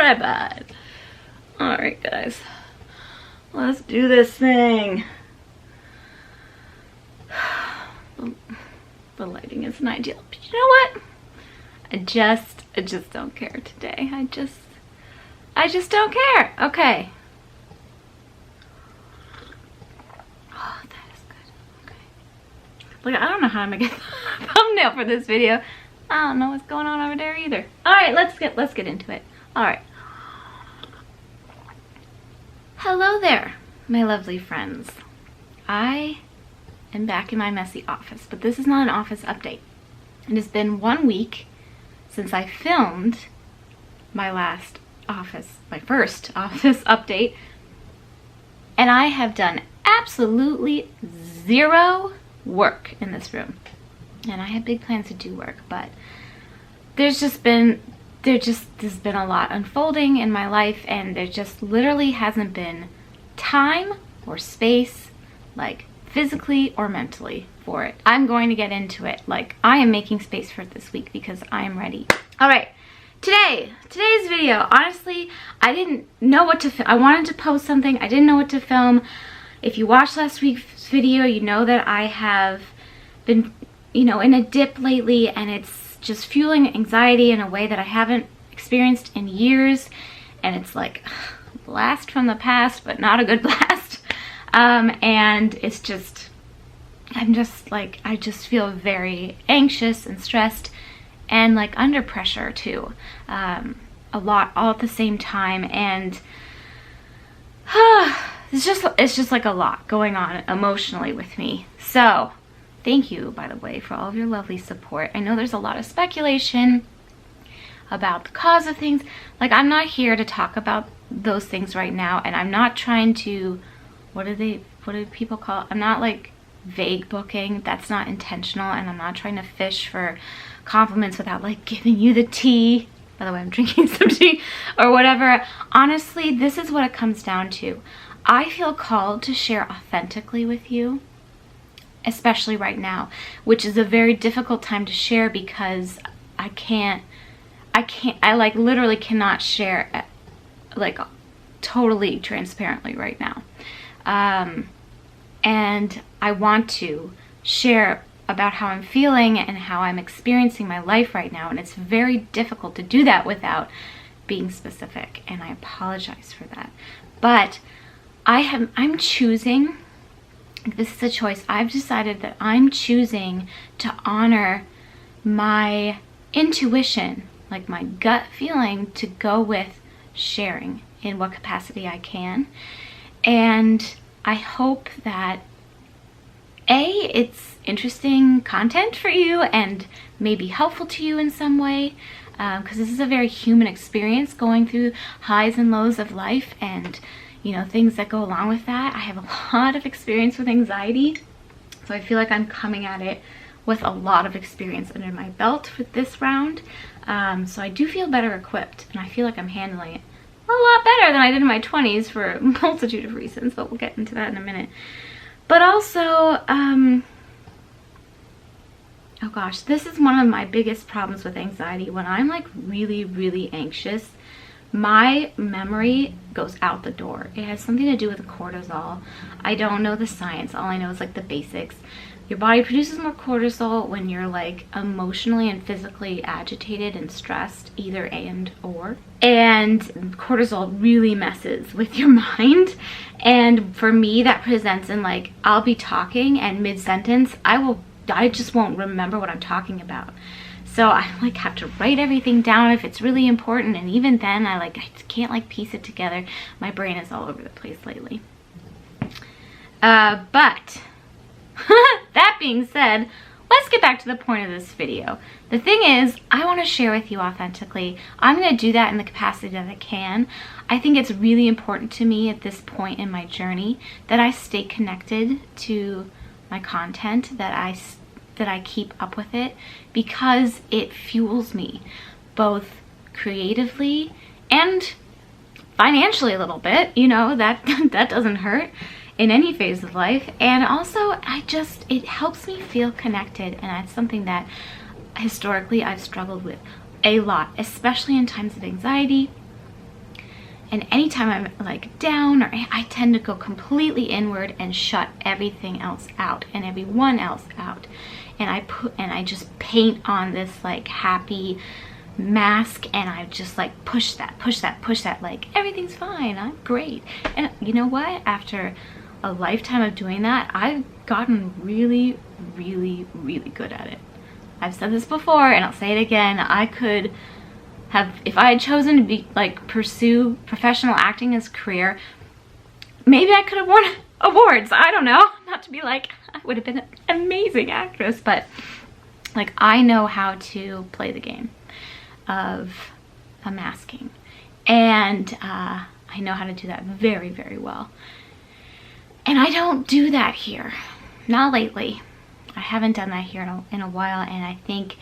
tripod. Alright guys, let's do this thing. The lighting isn't ideal, but you know what? I just don't care today. I just don't care. Okay. Oh, that is good. Okay. Look, I don't know how I'm gonna get the thumbnail for this video. I don't know what's going on over there either. All right, let's get into it. All right. Hello there, my lovely friends. I am back in my messy office, but this is not an office update. It has been 1 week since I filmed my first office update, and I have done absolutely zero work in this room. And I had big plans to do work, but there's been a lot unfolding in my life, and there just literally hasn't been time or space, like physically or mentally, for it. I'm going to get into it. Like, I am making space for it this week because I am ready. All right, today's video, honestly, I didn't know what to film. I wanted to post something. I didn't know what to film. If you watched last week's video, you know that I have been, in a dip lately, and it's just fueling anxiety in a way that I haven't experienced in years. And it's like a blast from the past, but not a good blast. And it's just, I just feel very anxious and stressed and like under pressure too, a lot all at the same time. And it's just like a lot going on emotionally with me. So thank you, by the way, for all of your lovely support. I know there's a lot of speculation about the cause of things. Like, I'm not here to talk about those things right now, and I'm not trying to, what do people call it? I'm not like vague booking. That's not intentional, and I'm not trying to fish for compliments without like giving you the tea. By the way, I'm drinking some tea or whatever. Honestly, this is what it comes down to. I feel called to share authentically with you, especially right now, which is a very difficult time to share because I like literally cannot share like totally transparently right now. And I want to share about how I'm feeling and how I'm experiencing my life right now, and it's very difficult to do that without being specific, and I apologize for that. But I'm choosing, this is a choice, I've decided that I'm choosing to honor my intuition, like my gut feeling, to go with sharing in what capacity I can. And I hope that it's interesting content for you and maybe helpful to you in some way, because this is a very human experience, going through highs and lows of life and things that go along with that. I have a lot of experience with anxiety, so I feel like I'm coming at it with a lot of experience under my belt for this round. So I do feel better equipped, and I feel like I'm handling it a lot better than I did in my 20s for a multitude of reasons, but we'll get into that in a minute. But also, oh gosh, this is one of my biggest problems with anxiety. When I'm like really, really anxious, my memory goes out the door. It has something to do with cortisol. I don't know the science. All I know is like the basics. Your body produces more cortisol when you're like emotionally and physically agitated and stressed, either and or. And cortisol really messes with your mind. And for me, that presents in like, I'll be talking and mid-sentence, I just won't remember what I'm talking about. So I like have to write everything down if it's really important. And even then I can't like piece it together. My brain is all over the place lately. But that being said, let's get back to the point of this video. The thing is, I want to share with you authentically. I'm going to do that in the capacity that I can. I think it's really important to me at this point in my journey that I stay connected to my content, that I keep up with it, because it fuels me both creatively and financially a little bit. That doesn't hurt in any phase of life. And also it helps me feel connected, and that's something that historically I've struggled with a lot, especially in times of anxiety And anytime I'm like down, or I tend to go completely inward and shut everything else out and everyone else out. And I just paint on this like happy mask, and I just like push that, like everything's fine, I'm great. And you know what? After a lifetime of doing that, I've gotten really, really, really good at it. I've said this before and I'll say it again. I could have, if I had chosen to be like pursue professional acting as a career, maybe I could have won awards. I don't know. Not to be like, I would have been an amazing actress, but like I know how to play the game of masking, and I know how to do that very, very well. And I don't do that here, not lately. I haven't done that here in a while, and I think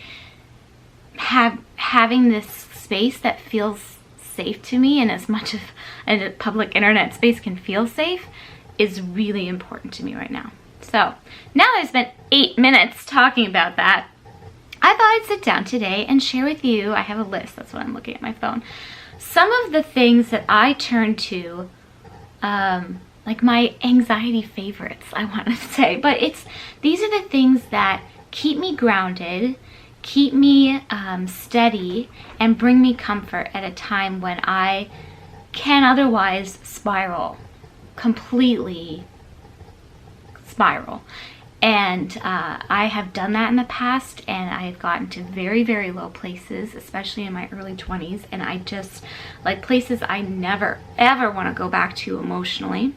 having this space that feels safe to me, and as much of a public internet space can feel safe, is really important to me right now. So now that I've spent 8 minutes talking about that, I thought I'd sit down today and share with you, I have a list, that's what I'm looking at my phone, some of the things that I turn to, like my anxiety favorites, I want to say. But these are the things that keep me grounded, keep me steady, and bring me comfort at a time when I can otherwise completely spiral. And I have done that in the past, and I have gotten to very, very low places, especially in my early 20s, and I just, like, places I never, ever want to go back to emotionally.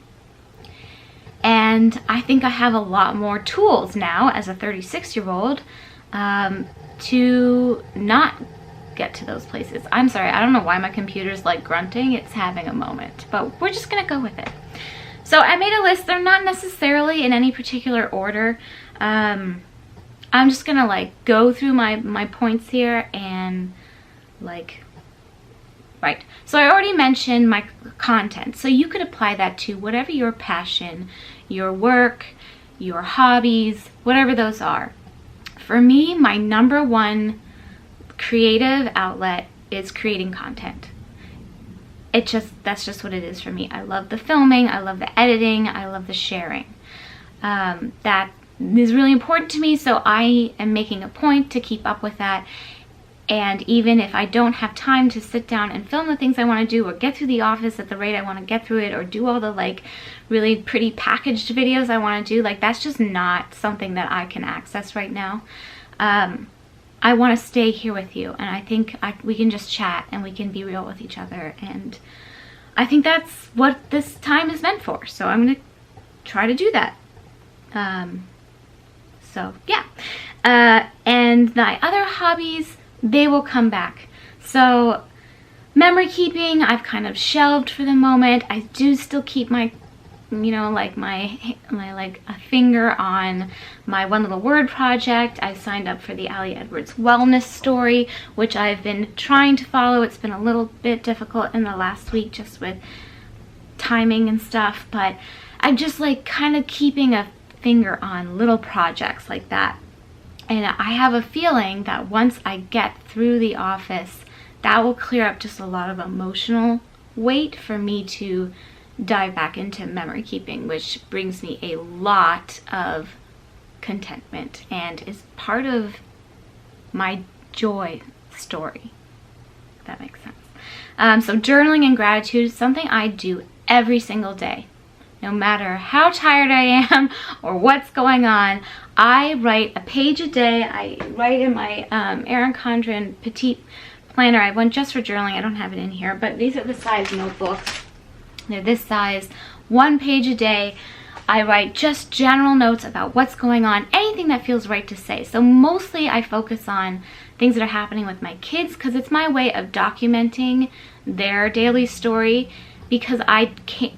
And I think I have a lot more tools now as a 36-year-old to not get to those places. I'm sorry, I don't know why my computer's like grunting. It's having a moment, but we're just gonna go with it. So I made a list. They're not necessarily in any particular order. I'm just gonna like go through my points here and like, right. So I already mentioned my content. So you could apply that to whatever your passion, your work, your hobbies, whatever those are. For me, my number one creative outlet is creating content. That's just what it is for me. I love the filming, I love the editing, I love the sharing. That is really important to me, so I am making a point to keep up with that. And even if I don't have time to sit down and film the things I want to do, or get through the office at the rate I want to get through it, or do all the like really pretty packaged videos I want to do, like that's just not something that I can access right now. I want to stay here with you, and I think we can just chat and we can be real with each other, and I think that's what this time is meant for, so I'm going to try to do that. So yeah, and my other hobbies, they will come back. So memory keeping, I've kind of shelved for the moment. I do still keep my, you know, like my like a finger on my one little word project. I've signed up for the Ali Edwards wellness story, which I've been trying to follow. It's been a little bit difficult in the last week just with timing and stuff, but I'm just like kind of keeping a finger on little projects like that. And I have a feeling that once I get through the office, that will clear up just a lot of emotional weight for me to dive back into memory keeping, which brings me a lot of contentment and is part of my joy story, if that makes sense. So journaling and gratitude is something I do every single day. No matter how tired I am or what's going on, I write a page a day. I write in my Erin Condren Petite Planner. I have one just for journaling. I don't have it in here, but these are the size notebooks. They're this size, 1 page a day. I write just general notes about what's going on, anything that feels right to say. So mostly I focus on things that are happening with my kids, because it's my way of documenting their daily story, because I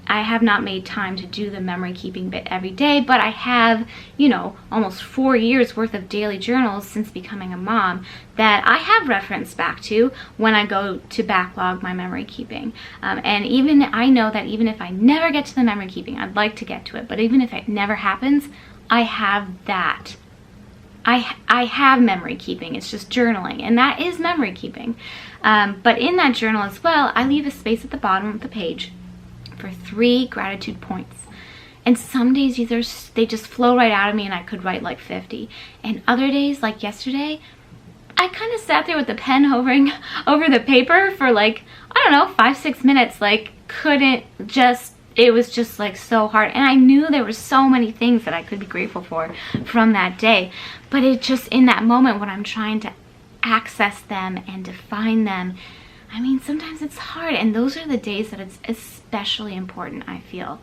have not made time to do the memory keeping bit every day, but I have, you know, almost 4 years worth of daily journals since becoming a mom that I have referenced back to when I go to backlog my memory keeping. And even I know that even if I never get to the memory keeping, I'd like to get to it, but even if it never happens, I have that I have memory keeping. It's just journaling, and that is memory keeping. But in that journal as well, I leave a space at the bottom of the page for 3 gratitude points. And some days either they just flow right out of me and I could write like 50. And other days, like yesterday, I kind of sat there with the pen hovering over the paper for like, I don't know, 5-6 minutes, like it was just like so hard. And I knew there were so many things that I could be grateful for from that day. But it just, in that moment when I'm trying to access them and define them, I mean, sometimes it's hard. And those are the days that it's especially important, I feel,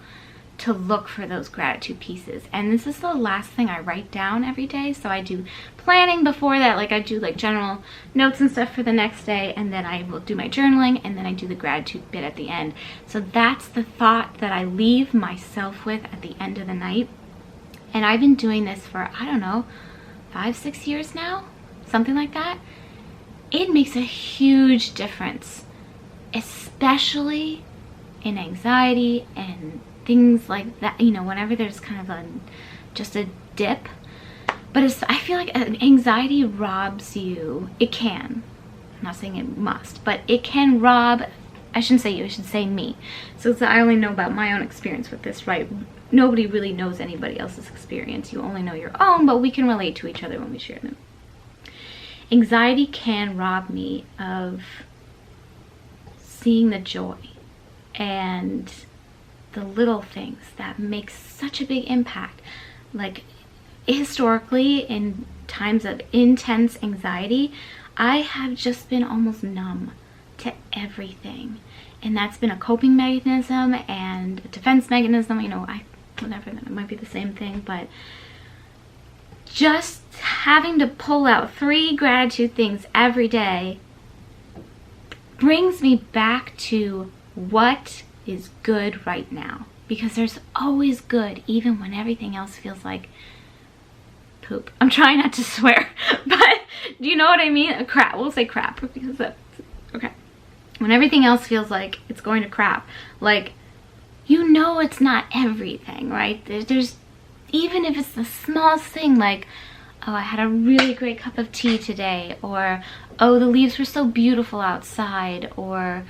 to look for those gratitude pieces. And this is the last thing I write down every day. So I do planning before that, like I do like general notes and stuff for the next day, and then I will do my journaling, and then I do the gratitude bit at the end. So that's the thought that I leave myself with at the end of the night. And I've been doing this for, I don't know, 5-6 years now, something like that. It makes a huge difference, especially in anxiety and things like that, you know, whenever there's kind of just a dip. But I feel like anxiety robs you. It can. I'm not saying it must, but it can rob, I shouldn't say you, I should say me. So I only know about my own experience with this, right? Nobody really knows anybody else's experience. You only know your own, but we can relate to each other when we share them. Anxiety can rob me of seeing the joy and the little things that make such a big impact. Like historically, in times of intense anxiety, I have just been almost numb to everything. And that's been a coping mechanism and a defense mechanism, you know, whatever, that might be the same thing, but just having to pull out 3 gratitude things every day brings me back to what is good right now, because there's always good even when everything else feels like poop. I'm trying not to swear, but do you know what I mean? Crap. We'll say crap because that's okay. When everything else feels like it's going to crap, like, you know, it's not everything, right? There's even if it's the smallest thing, like, oh, I had a really great cup of tea today, or oh, the leaves were so beautiful outside, or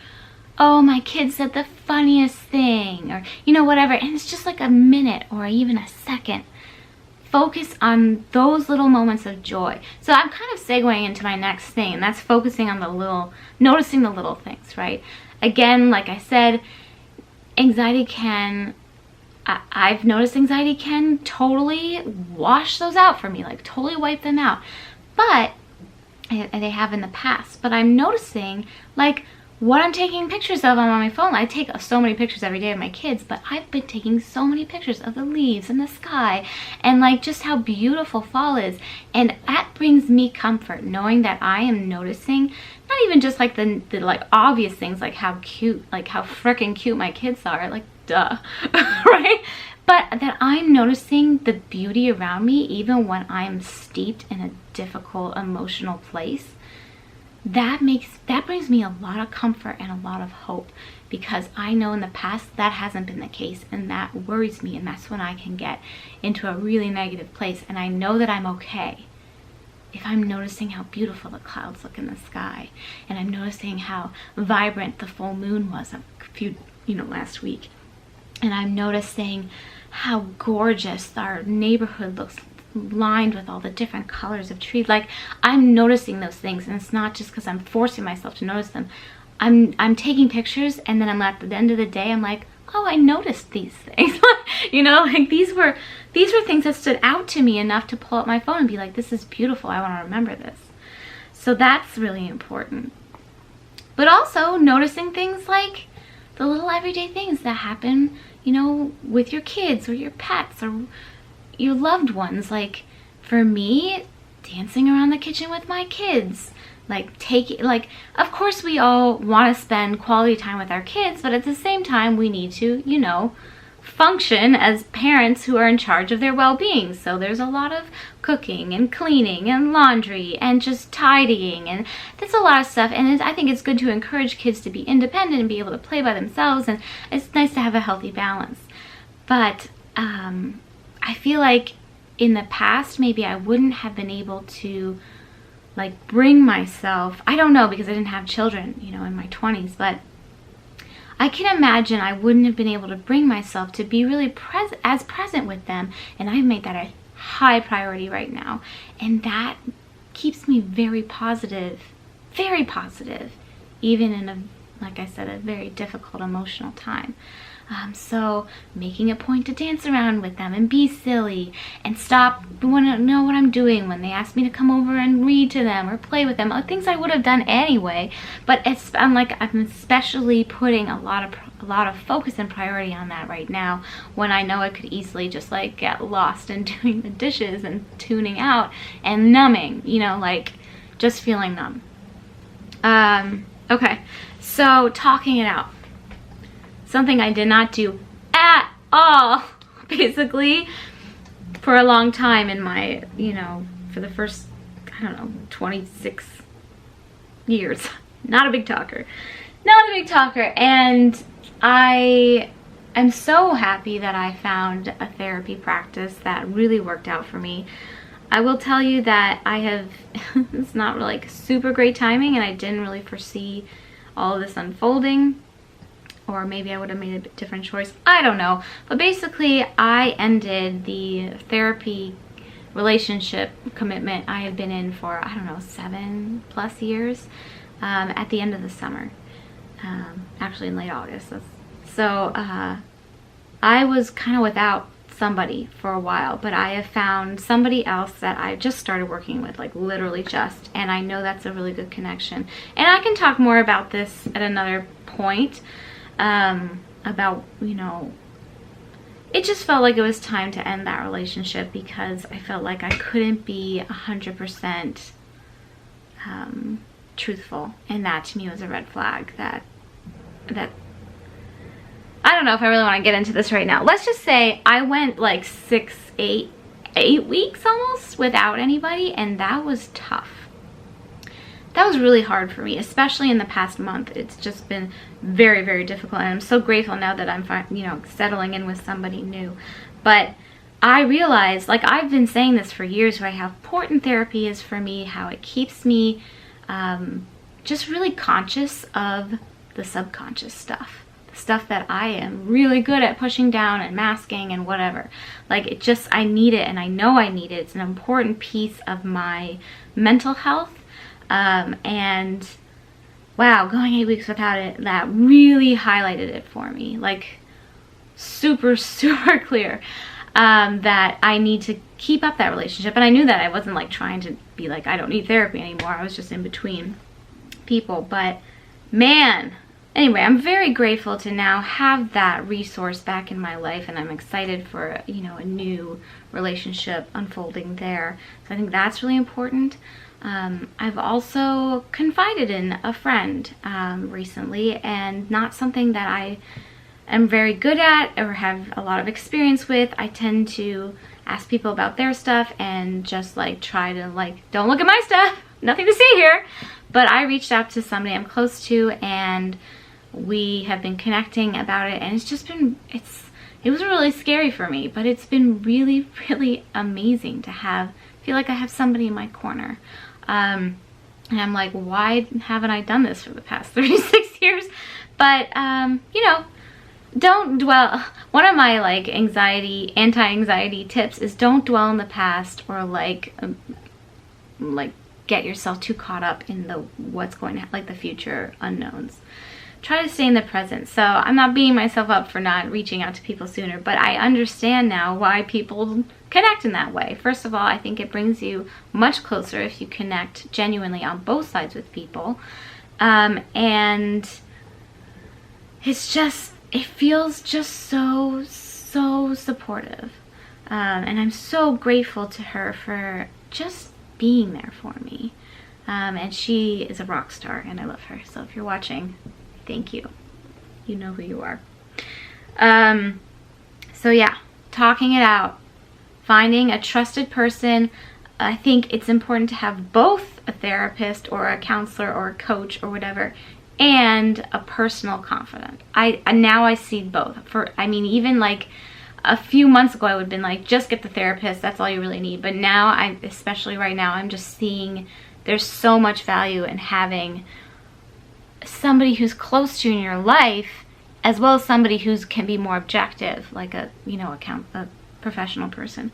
oh, my kid said the funniest thing, or, you know, whatever. And it's just like a minute or even a second. Focus on those little moments of joy. So I'm kind of segueing into my next thing, and that's focusing on noticing the little things, right? Again, like I said, anxiety can, I've noticed anxiety can totally wash those out for me, like totally wipe them out. But, and they have in the past, but I'm noticing, like, what I'm taking pictures of on my phone. I take so many pictures every day of my kids, but I've been taking so many pictures of the leaves and the sky and like just how beautiful fall is. And that brings me comfort, knowing that I am noticing, not even just like the like obvious things, like how cute, like how freaking cute my kids are, like duh, right? But that I'm noticing the beauty around me even when I'm steeped in a difficult emotional place. That brings me a lot of comfort and a lot of hope, because I know in the past that hasn't been the case, and that worries me, and that's when I can get into a really negative place. And I know that I'm okay if I'm noticing how beautiful the clouds look in the sky, and I'm noticing how vibrant the full moon was last week, and I'm noticing how gorgeous our neighborhood looks, lined with all the different colors of trees. Like, I'm noticing those things, and it's not just because I'm forcing myself to notice them. I'm taking pictures, and then I'm at the end of the day, I'm like, oh, I noticed these things. You know, like these were things that stood out to me enough to pull up my phone and be like, this is beautiful, I want to remember this. So that's really important. But also noticing things like the little everyday things that happen, you know, with your kids or your pets or your loved ones. Like, for me, dancing around the kitchen with my kids, like of course we all want to spend quality time with our kids, but at the same time we need to, you know, function as parents who are in charge of their well-being. So there's a lot of cooking and cleaning and laundry and just tidying, and there's a lot of stuff. And I think it's good to encourage kids to be independent and be able to play by themselves, and it's nice to have a healthy balance. But I feel like in the past, maybe I wouldn't have been able to like bring myself, I don't know, because I didn't have children, you know, in my 20s, but I can imagine I wouldn't have been able to bring myself to be really present with them. And I've made that a high priority right now. And that keeps me very positive, even in a, like I said, a very difficult emotional time. So making a point to dance around with them and be silly and stop, want to know what I'm doing when they ask me to come over and read to them or play with them, things I would have done anyway. But I'm especially putting a lot of focus and priority on that right now, when I know I could easily just like get lost in doing the dishes and tuning out and numbing, you know, like just feeling numb. Okay, so talking it out. Something I did not do at all, basically, for a long time in my, you know, for the first, I don't know, 26 years. Not a big talker. And I am so happy that I found a therapy practice that really worked out for me. I will tell you that I have, it's not like super great timing, and I didn't really foresee all of this unfolding. Or maybe I would have made a bit different choice. I don't know. But basically, I ended the therapy relationship commitment I had been in for, I don't know, 7+ years at the end of the summer. Actually in late August. So I was kind of without somebody for a while, but I have found somebody else that I just started working with, like literally just, and I know that's a really good connection. And I can talk more about this at another point. About, you know, it just felt like it was time to end that relationship because I felt like I couldn't be 100% truthful, and that to me was a red flag. That I don't know if I really want to get into this right now. Let's just say I went like 8 weeks almost without anybody, and that was tough. That was really hard for me, especially in the past month. It's just been very, very difficult, and I'm so grateful now that I'm, you know, settling in with somebody new. But I realized, like I've been saying this for years, right, how important therapy is for me, how it keeps me just really conscious of the subconscious stuff. The stuff that I am really good at pushing down and masking and whatever. Like it just, I need it, and I know I need it. It's an important piece of my mental health. And wow, going 8 weeks without it, that really highlighted it for me, like super, super clear, that I need to keep up that relationship. And I knew that I wasn't like trying to be like, I don't need therapy anymore. I was just in between people, but man, anyway, I'm very grateful to now have that resource back in my life, and I'm excited for, you know, a new relationship unfolding there. So I think that's really important. I've also confided in a friend recently, and not something that I am very good at or have a lot of experience with. I tend to ask people about their stuff and just like try to like, don't look at my stuff, nothing to see here. But I reached out to somebody I'm close to, and we have been connecting about it, and it's just been, it was really scary for me, but it's been really, really amazing to feel like I have somebody in my corner. And I'm like, why haven't I done this for the past 36 years? But, you know, don't dwell. One of my like anti-anxiety tips is don't dwell in the past, or like get yourself too caught up in what's going to, like the future unknowns. Try to stay in the present. So I'm not beating myself up for not reaching out to people sooner, but I understand now why people connect in that way. First of all, I think it brings you much closer if you connect genuinely on both sides with people. And it's just, it feels just so supportive. And I'm so grateful to her for just being there for me. And she is a rock star, and I love her. So if you're watching, thank you. You know who you are. So yeah, talking it out, finding a trusted person. I think it's important to have both a therapist or a counselor or a coach or whatever, and a personal confidant. Now I see both. I mean, even like a few months ago I would have been like, just get the therapist, that's all you really need. But now, especially right now, I'm just seeing there's so much value in having somebody who's close to you in your life, as well as somebody who can be more objective, like a professional person.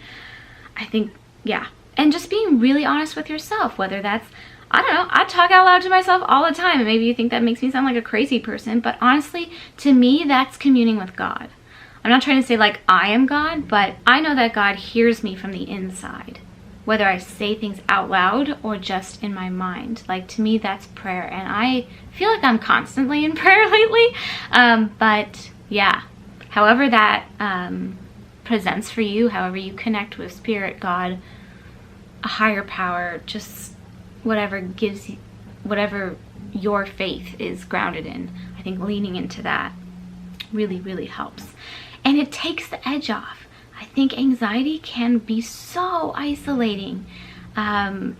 I think, yeah. And just being really honest with yourself, whether that's, I don't know, I talk out loud to myself all the time, and maybe you think that makes me sound like a crazy person, but honestly, to me, that's communing with God. I'm not trying to say like I am God, but I know that God hears me from the inside, whether I say things out loud or just in my mind. Like, to me, that's prayer, and I feel like I'm constantly in prayer lately. But yeah, however that presents for you, however you connect with Spirit, God, a higher power, just whatever gives you, whatever your faith is grounded in, I think leaning into that really, really helps. And it takes the edge off. I think anxiety can be so isolating. You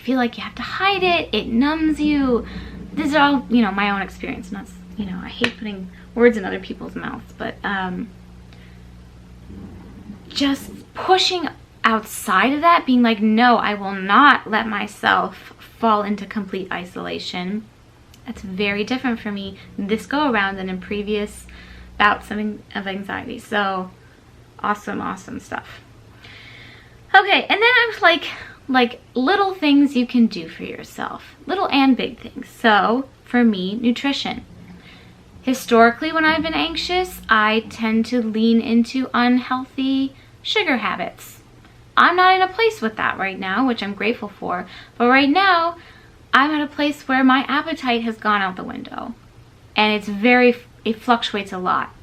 feel like you have to hide it. It numbs you. These are all, my own experience. Not, I hate putting words in other people's mouths, but just pushing outside of that, being like, no, I will not let myself fall into complete isolation. That's very different for me this go around than in previous bouts of anxiety. So awesome stuff. Okay, and then I'm like little things you can do for yourself, little and big things. So for me, nutrition. Historically, when I've been anxious, I tend to lean into unhealthy sugar habits. I'm not in a place with that right now, which I'm grateful for. But right now, I'm at a place where my appetite has gone out the window. And it fluctuates a lot.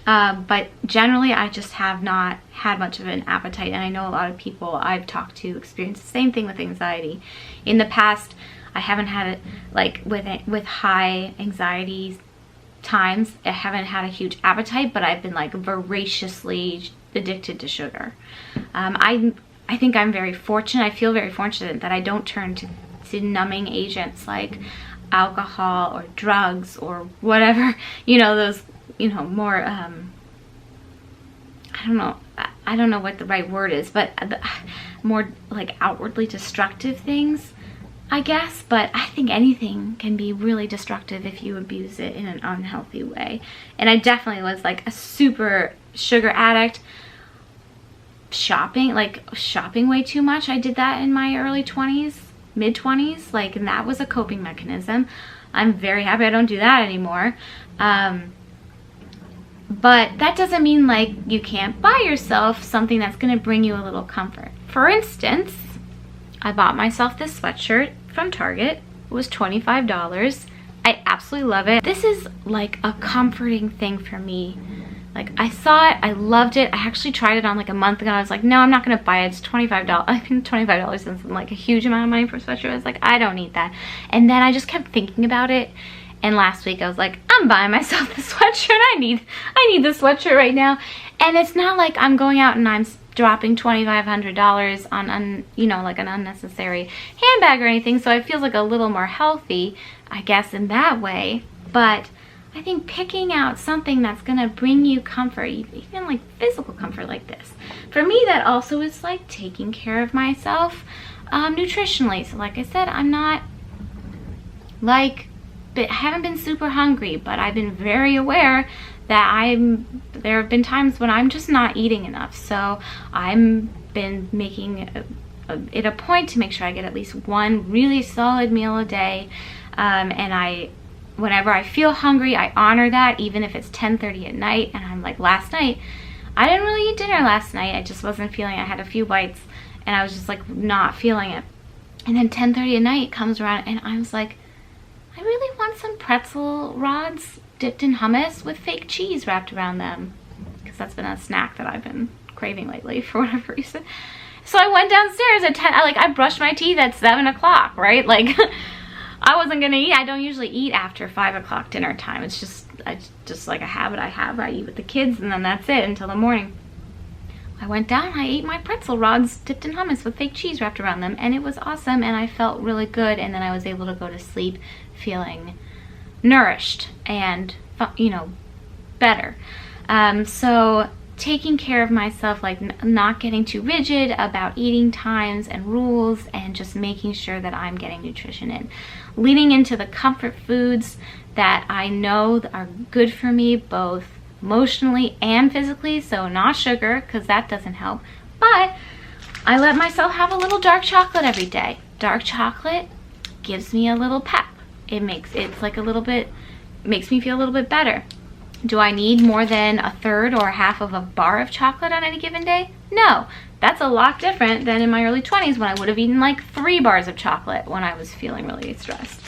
But generally, I just have not had much of an appetite. And I know a lot of people I've talked to experience the same thing with anxiety. In the past, I haven't had it, like with high anxiety times, I haven't had a huge appetite, but I've been like voraciously addicted to sugar. I think I'm very fortunate. I feel very fortunate that I don't turn to numbing agents like alcohol or drugs or whatever, those, more, I don't know what the right word is, but more like outwardly destructive things, I guess. But I think anything can be really destructive if you abuse it in an unhealthy way. And I definitely was like a super sugar addict. Shopping way too much. I did that in my early 20s, mid 20s, and that was a coping mechanism. I'm very happy I don't do that anymore. But that doesn't mean like you can't buy yourself something that's going to bring you a little comfort. For instance, I bought myself this sweatshirt from Target. It was $25. I absolutely love it. This is like a comforting thing for me. Like, I saw it, I loved it. I actually tried it on like a month ago. I was like, no, I'm not gonna buy it. It's $25. I think $25 isn't like a huge amount of money for a sweatshirt. I was like, I don't need that. And then I just kept thinking about it. And last week I was like, I'm buying myself this sweatshirt. I need this sweatshirt right now. And it's not like I'm going out and I'm dropping $2,500 on like an unnecessary handbag or anything. So it feels like a little more healthy, I guess, in that way. But I think picking out something that's going to bring you comfort, even like physical comfort like this. For me, that also is like taking care of myself nutritionally. So like I said, I'm not like, I haven't been super hungry, but I've been very aware that there have been times when I'm just not eating enough. So I've been making it a point to make sure I get at least one really solid meal a day. And whenever I feel hungry, I honor that, even if it's 10:30 at night. And I'm like, last night, I didn't really eat dinner last night. I just wasn't feeling it. I had a few bites and I was just like not feeling it. And then 10:30 at night comes around and I was like, I really want some pretzel rods dipped in hummus with fake cheese wrapped around them. Because that's been a snack that I've been craving lately for whatever reason. So I went downstairs at 10, I brushed my teeth at 7 o'clock, right? Like, I wasn't gonna eat. I don't usually eat after 5 o'clock dinner time. It's just like a habit I have. I eat with the kids and then that's it until the morning. I went down, I ate my pretzel rods dipped in hummus with fake cheese wrapped around them, and it was awesome, and I felt really good, and then I was able to go to sleep feeling nourished and, better. So taking care of myself, like not getting too rigid about eating times and rules, and just making sure that I'm getting nutrition in. Leaning into the comfort foods that I know are good for me, both emotionally and physically. So not sugar, because that doesn't help, but I let myself have a little dark chocolate every day. Dark chocolate gives me a little pep. Makes me feel a little bit better. Do I need more than a third or half of a bar of chocolate on any given day? No. That's a lot different than in my early 20s when I would have eaten like 3 bars of chocolate when I was feeling really stressed.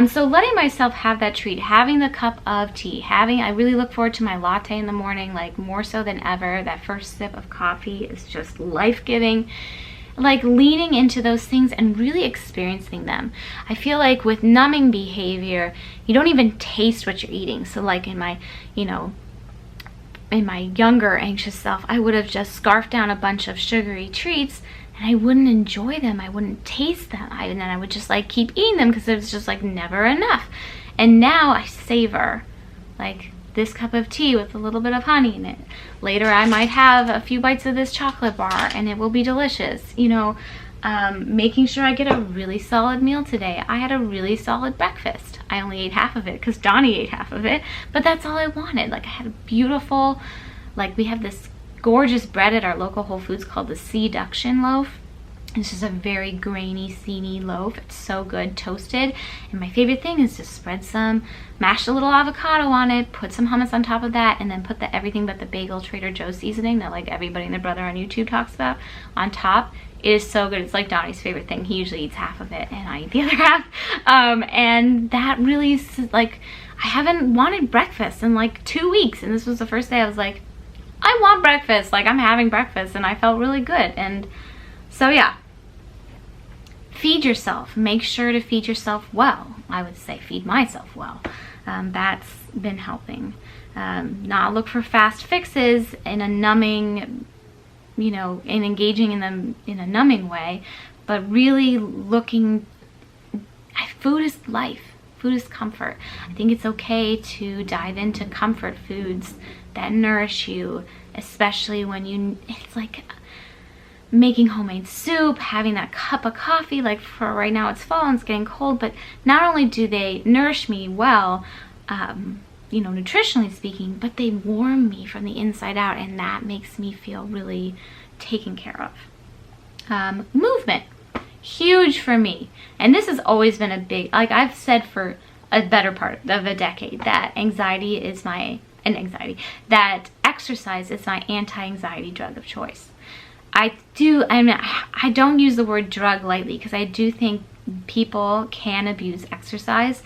So letting myself have that treat, having the cup of tea, I really look forward to my latte in the morning, like more so than ever. That first sip of coffee is just life-giving. Like leaning into those things and really experiencing them. I feel like with numbing behavior, you don't even taste what you're eating. So like in my, in my younger anxious self, I would have just scarfed down a bunch of sugary treats and I wouldn't enjoy them. I wouldn't taste them. And then I would just like keep eating them because it was just like never enough. And now I savor like this cup of tea with a little bit of honey in it. Later I might have a few bites of this chocolate bar and it will be delicious. Making sure I get a really solid meal today. I had a really solid breakfast. I only ate half of it because Donnie ate half of it, but that's all I wanted. Like I had a beautiful, we have this gorgeous bread at our local Whole Foods called the Seduction loaf. It's just a very grainy, seamy loaf. It's so good, toasted. And my favorite thing is to spread mash a little avocado on it, put some hummus on top of that, and then put the everything but the bagel Trader Joe's seasoning that like everybody and their brother on YouTube talks about on top. It is so good. It's like Donnie's favorite thing. He usually eats half of it and I eat the other half. And that really is like, I haven't wanted breakfast in like 2 weeks. And this was the first day I was like, I want breakfast. Like I'm having breakfast and I felt really good. And so yeah. Feed yourself. Make sure to feed yourself well. I would say feed myself well. That's been helping. Not look for fast fixes in a numbing, and engaging in them in a numbing way, but really looking. Food is life. Food is comfort. I think it's okay to dive into comfort foods that nourish you, especially when it's like making homemade soup, having that cup of coffee. Like for right now it's fall and it's getting cold, but not only do they nourish me well, nutritionally speaking, but they warm me from the inside out, and that makes me feel really taken care of. Movement, huge for me. And this has always been a big, like I've said for a better part of a decade, that that exercise is my anti-anxiety drug of choice. I don't use the word drug lightly because I do think people can abuse exercise.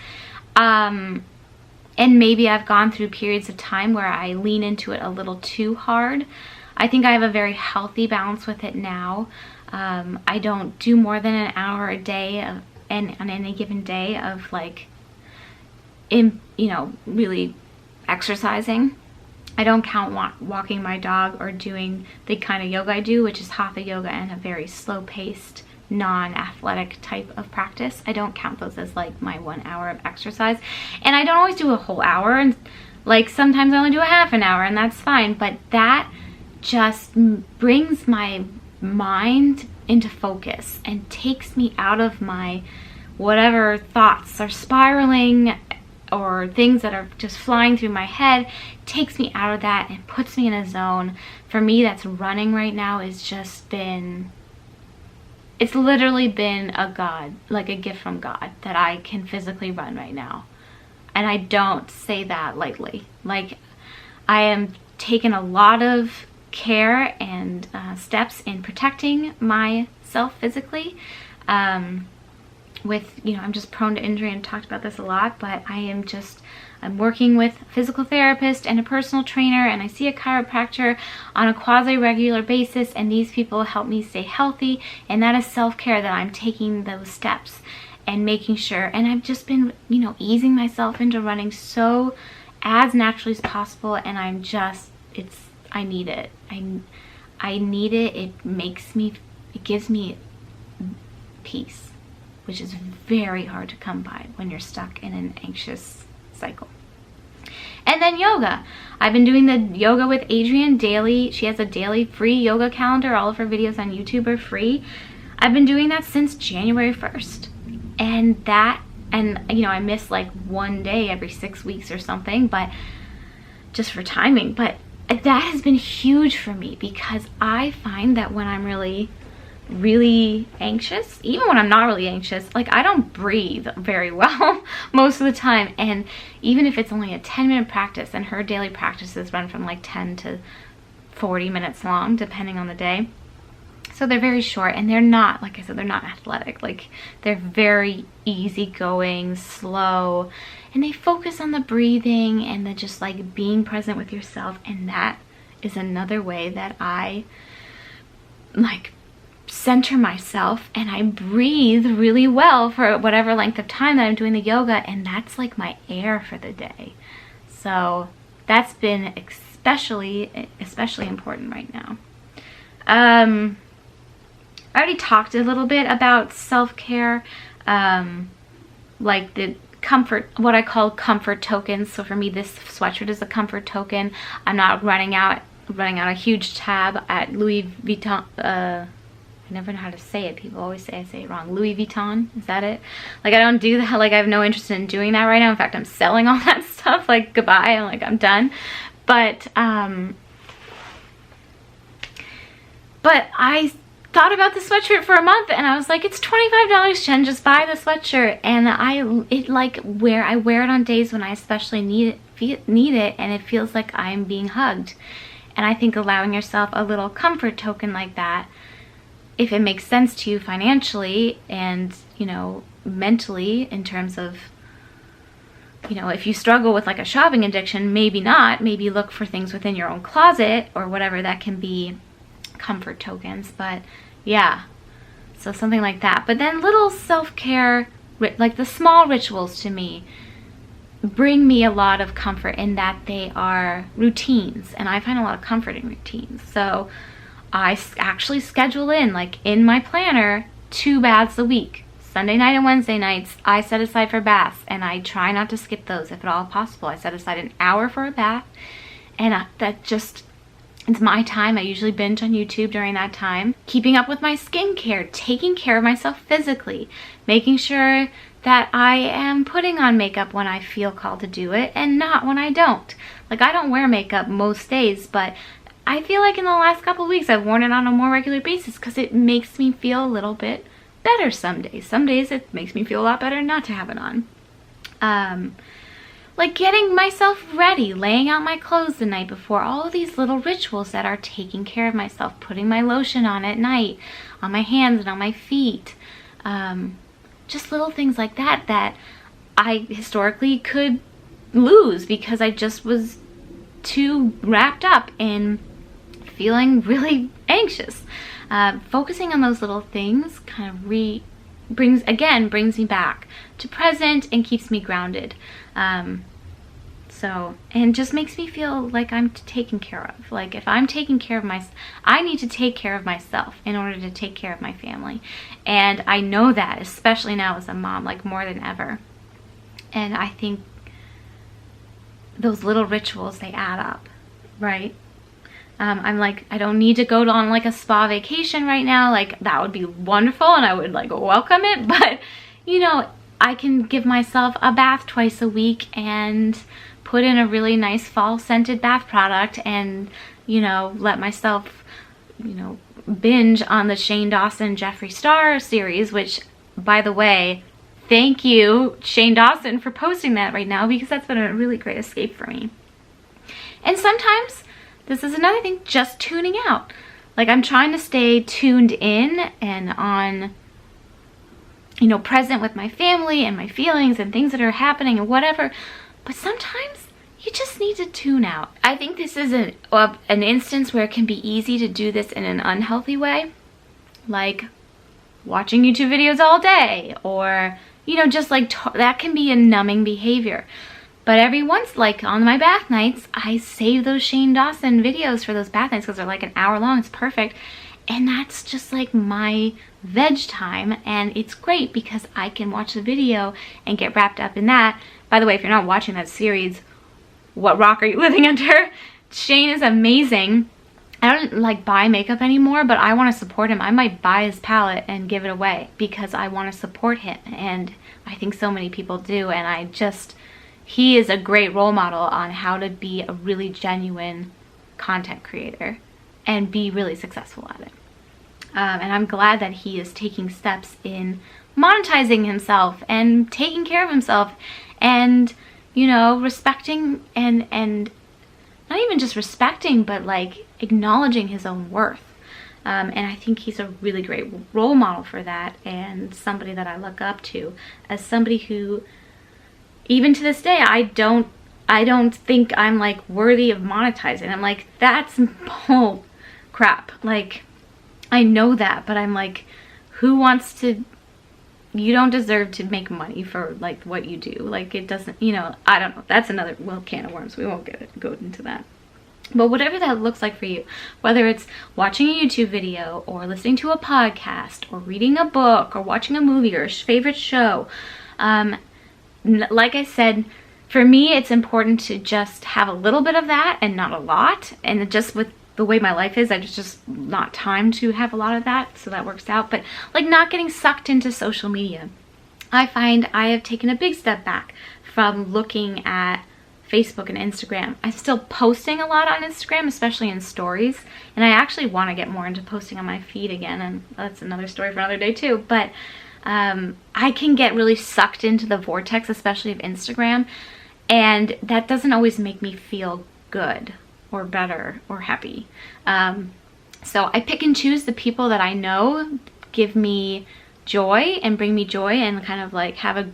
And maybe I've gone through periods of time where I lean into it a little too hard. I think I have a very healthy balance with it now. I don't do more than an hour a day on any given day of really exercising. I don't count walking my dog or doing the kind of yoga I do, which is hatha yoga and a very slow-paced, non-athletic type of practice. I don't count those as like my 1 hour of exercise. And I don't always do a whole hour, and like sometimes I only do a half an hour, and that's fine. But that just brings my mind into focus and takes me out of my whatever thoughts are spiraling or things that are just flying through my head, takes me out of that and puts me in a zone. For me, that's running right now. It's literally been a gift from God that I can physically run right now. And I don't say that lightly. Like, I am taking a lot of care and steps in protecting myself physically. I'm just prone to injury and talked about this a lot, but I'm working with a physical therapist and a personal trainer, and I see a chiropractor on a quasi-regular basis, and these people help me stay healthy, and that is self-care, that I'm taking those steps and making sure. And I've just been, easing myself into running so as naturally as possible, and I need it. I need it. It gives me peace, which is very hard to come by when you're stuck in an anxious cycle. And then yoga. I've been doing the yoga with Adrienne daily. She has a daily free yoga calendar. All of her videos on YouTube are free. I've been doing that since January 1st. And you know, I miss like one day every 6 weeks or something, but just for timing. But that has been huge for me, because I find that when I'm really anxious, even when I'm not really anxious, like I don't breathe very well most of the time. And even if it's only a 10-minute practice, and her daily practices run from like 10 to 40 minutes long depending on the day, so they're very short, and they're not, like I said, they're not athletic. Like, they're very easygoing, slow, and they focus on the breathing and the just like being present with yourself. And that is another way that I like center myself, and I breathe really well for whatever length of time that I'm doing the yoga, and that's like my air for the day. So that's been especially important right now. I already talked a little bit about self-care, like the comfort, what I call comfort tokens. So for me, this sweatshirt is a comfort token. I'm not running out a huge tab at Louis Vuitton. I never know how to say it. People always say I say it wrong. Louis Vuitton, is that it? Like, I don't do that. Like, I have no interest in doing that right now. In fact, I'm selling all that stuff. Like, goodbye. I'm done. But I thought about the sweatshirt for a month, and I was like, it's $25, Jen, just buy the sweatshirt. And I wear it on days when I especially need it, and it feels like I'm being hugged. And I think allowing yourself a little comfort token like that, if it makes sense to you financially and, you know, mentally, in terms of, you know, if you struggle with like a shopping addiction, maybe not, maybe look for things within your own closet or whatever that can be comfort tokens. But yeah, so something like that. But then little self-care, like the small rituals, to me bring me a lot of comfort in that they are routines, and I find a lot of comfort in routines. So I actually schedule in, like in my planner, 2 baths a week. Sunday night and Wednesday nights I set aside for baths, and I try not to skip those if at all possible. I set aside an hour for a bath, and that just, it's my time. I usually binge on YouTube during that time. Keeping up with my skincare, taking care of myself physically, making sure that I am putting on makeup when I feel called to do it and not when I don't. Like, I don't wear makeup most days, but I feel like in the last couple of weeks I've worn it on a more regular basis because it makes me feel a little bit better some days. Some days it makes me feel a lot better not to have it on. Like getting myself ready, laying out my clothes the night before, all of these little rituals that are taking care of myself, putting my lotion on at night, on my hands and on my feet. Just little things like that that I historically could lose because I just was too wrapped up in feeling really anxious. Focusing on those little things kind of brings me back to present and keeps me grounded. And just makes me feel like I'm taken care of. Like, if I'm taking care of I need to take care of myself in order to take care of my family. And I know that, especially now as a mom, like more than ever. And I think those little rituals, they add up, right? I'm like, I don't need to go on like a spa vacation right now. Like, that would be wonderful and I would like welcome it. But, you know, I can give myself a bath twice a week and put in a really nice fall scented bath product and, you know, let myself, you know, binge on the Shane Dawson Jeffree Star series, which, by the way, thank you, Shane Dawson, for posting that right now, because that's been a really great escape for me. And sometimes, this is another thing, just tuning out. Like, I'm trying to stay tuned in and on, you know, present with my family and my feelings and things that are happening and whatever. But sometimes you just need to tune out. I think this is an instance where it can be easy to do this in an unhealthy way. Like watching YouTube videos all day, or, you know, just like that can be a numbing behavior. But every once, like on my bath nights, I save those Shane Dawson videos for those bath nights because they're like an hour long. It's perfect. And that's just like my veg time. And it's great because I can watch the video and get wrapped up in that. By the way, if you're not watching that series, what rock are you living under? Shane is amazing. I don't like buy makeup anymore, but I want to support him. I might buy his palette and give it away because I want to support him, and I think so many people do. And he is a great role model on how to be a really genuine content creator and be really successful at it. And I'm glad that he is taking steps in monetizing himself and taking care of himself, and you know, respecting and not even just respecting, but like acknowledging his own worth. And I think he's a really great role model for that, and somebody that I look up to as somebody who, even to this day, I don't think I'm like worthy of monetizing. I'm like, that's bull crap. Like, I know that, but I'm like, who wants to? You don't deserve to make money for like what you do. Like, it doesn't, you know, I don't know. That's another can of worms. We won't go into that. But whatever that looks like for you, whether it's watching a YouTube video or listening to a podcast or reading a book or watching a movie or a favorite show, like I said, for me, it's important to just have a little bit of that and not a lot. And just with the way my life is, I just not time to have a lot of that, so that works out. But like, not getting sucked into social media. I find I have taken a big step back from looking at Facebook and Instagram. I'm still posting a lot on Instagram, especially in stories, and I actually want to get more into posting on my feed again, and that's another story for another day too. But I can get really sucked into the vortex, especially of Instagram, and that doesn't always make me feel good or better or happy. So I pick and choose the people that I know give me joy and bring me joy and kind of like have a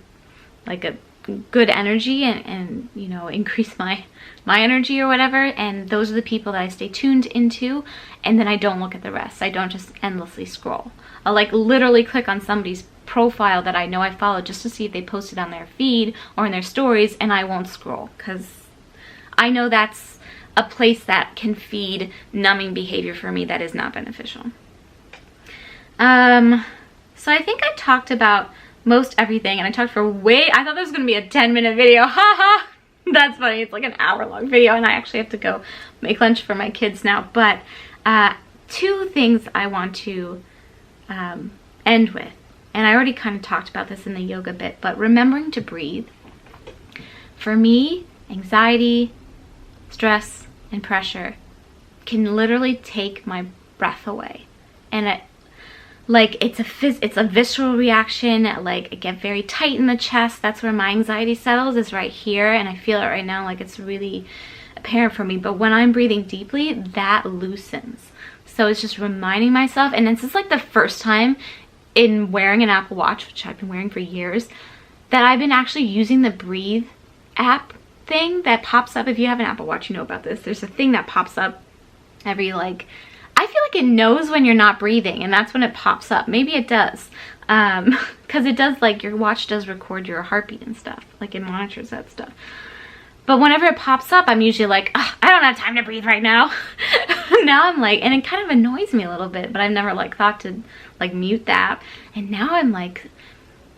good energy and you know, increase my energy or whatever. And those are the people that I stay tuned into, and then I don't look at the rest. I don't just endlessly scroll. I'll like literally click on somebody's profile that I know I follow just to see if they posted on their feed or in their stories, and I won't scroll because I know that's a place that can feed numbing behavior for me that is not beneficial. So I think I talked about most everything, and I talked for I thought this was gonna be a 10-minute video. Haha, that's funny. It's like an hour-long video, and I actually have to go make lunch for my kids now. But two things I want to end with, and I already kind of talked about this in the yoga bit, but remembering to breathe. For me, anxiety, stress, and pressure can literally take my breath away, and it's a visceral reaction. Like, I get very tight in the chest. That's where my anxiety settles, is right here, and I feel it right now. Like, it's really apparent for me. But when I'm breathing deeply, that loosens. So it's just reminding myself, and this is like the first time in wearing an Apple Watch, which I've been wearing for years, that I've been actually using the Breathe app thing that pops up. If you have an Apple Watch, you know about this. There's a thing that pops up every I feel like it knows when you're not breathing, and that's when it pops up. Maybe it does, because it does, like, your watch does record your heartbeat and stuff, like it monitors that stuff. But whenever it pops up, I'm usually like, I don't have time to breathe right now. Now I'm like, and it kind of annoys me a little bit, but I've never like thought to like mute the app. And now I'm like,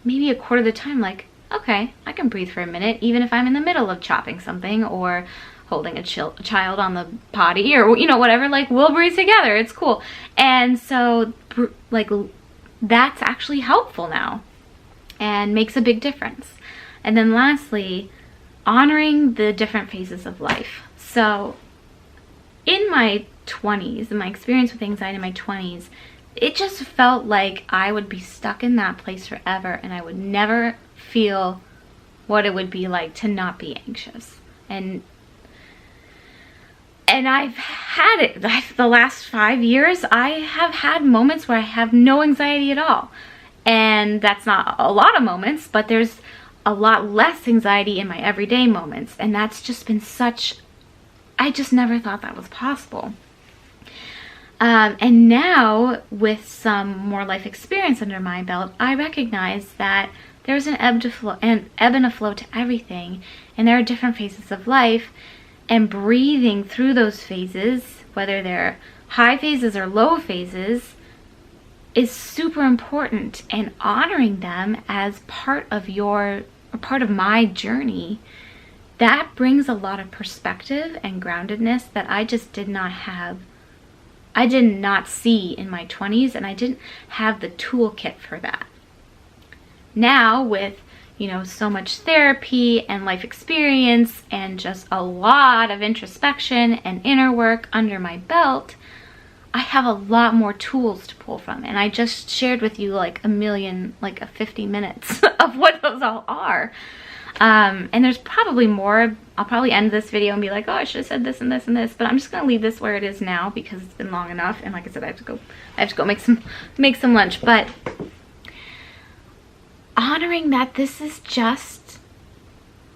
maybe a quarter of the time, like, okay, I can breathe for a minute, even if I'm in the middle of chopping something or holding a child on the potty or, you know, whatever. Like, we'll breathe together. It's cool. And so, like, that's actually helpful now and makes a big difference. And then lastly, honoring the different phases of life. So in my 20s, in my experience with anxiety in my 20s, it just felt like I would be stuck in that place forever, and I would never feel what it would be like to not be anxious. And I've had it the last 5 years. I have had moments where I have no anxiety at all, and that's not a lot of moments, but there's a lot less anxiety in my everyday moments, and that's just been I just never thought that was possible. And now, with some more life experience under my belt, I recognize that there's an ebb and a flow to everything, and there are different phases of life, and breathing through those phases, whether they're high phases or low phases, is super important, and honoring them as part of my journey that brings a lot of perspective and groundedness that I just did not have. I did not see in my 20s, and I didn't have the toolkit for that. Now with, you know, so much therapy and life experience and just a lot of introspection and inner work under my belt, I have a lot more tools to pull from. And I just shared with you like 50 minutes of what those all are. And there's probably more. I'll probably end this video and be like, oh, I should have said this and this and this, but I'm just gonna leave this where it is now because it's been long enough. And like I said, I have to go make some lunch. But honoring that this is just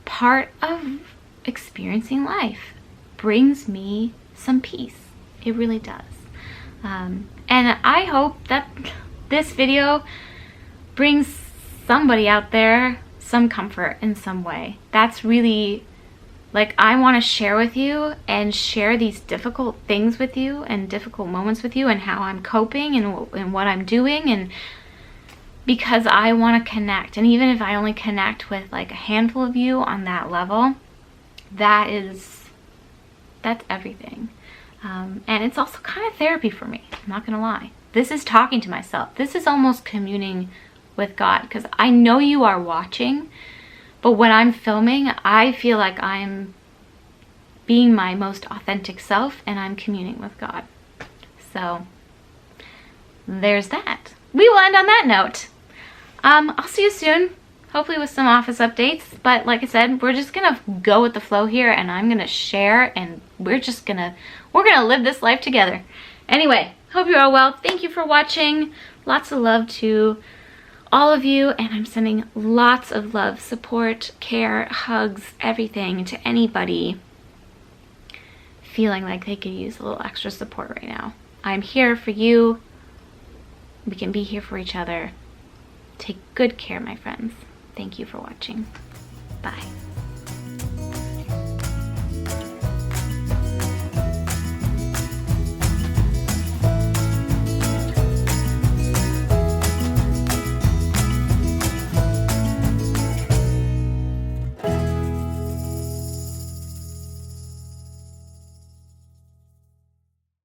part of experiencing life brings me some peace. It really does. And I hope that this video brings somebody out there some comfort in some way. That's really, like, I want to share with you and share these difficult things with you and difficult moments with you and how I'm coping and what I'm doing, and because I want to connect. And even if I only connect with like a handful of you on that level, that's everything. And it's also kind of therapy for me, I'm not gonna lie. This is talking to myself. This is almost communing with God, because I know you are watching, but when I'm filming, I feel like I'm being my most authentic self and I'm communing with God. So there's that. We will end on that note. I'll see you soon, hopefully with some office updates. But like I said, we're just gonna go with the flow here, and I'm gonna share, and we're gonna live this life together. Anyway, hope you're all well. Thank you for watching. Lots of love to all of you, and I'm sending lots of love, support, care, hugs, everything to anybody feeling like they could use a little extra support right now. I'm here for you. We can be here for each other. Take good care, my friends. Thank you for watching. Bye.